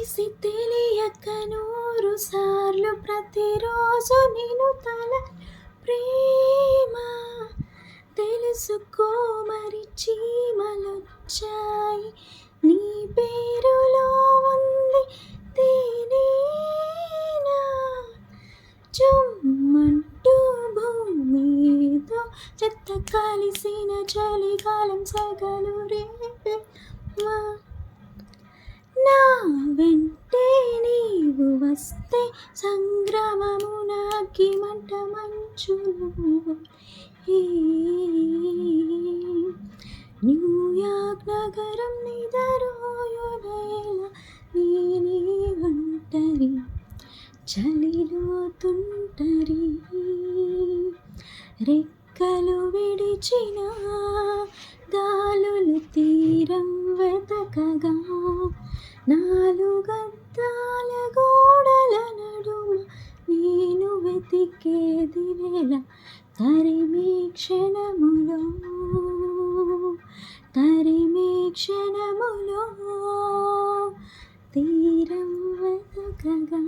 తెలిసి తెలియక 100 సార్లు ప్రతిరోజు నేను తల ప్రేమ తెలుసుకో మరి చీమలొచ్చాయి నీ పేరులో ఉంది తేనేనా జుమ్మంటూ భూమితో చెత్త కలిసిన చలికాలం సగలు రేపే నా వెంటే నీవు వస్తే సంగ్రామమున అగ్గిమంట మంచులు న్యూయార్క్ నగరం నిదరోయువేళ నీ ఒంటరి చలిలో తుంటరి రెక్కలు విడిచిన గాలులు తీరం వెతకగా 4 గద్దాల గోడల నడుమ నేను వెతికేది వేళ తరిమే క్షణములో తీరం వెతకగా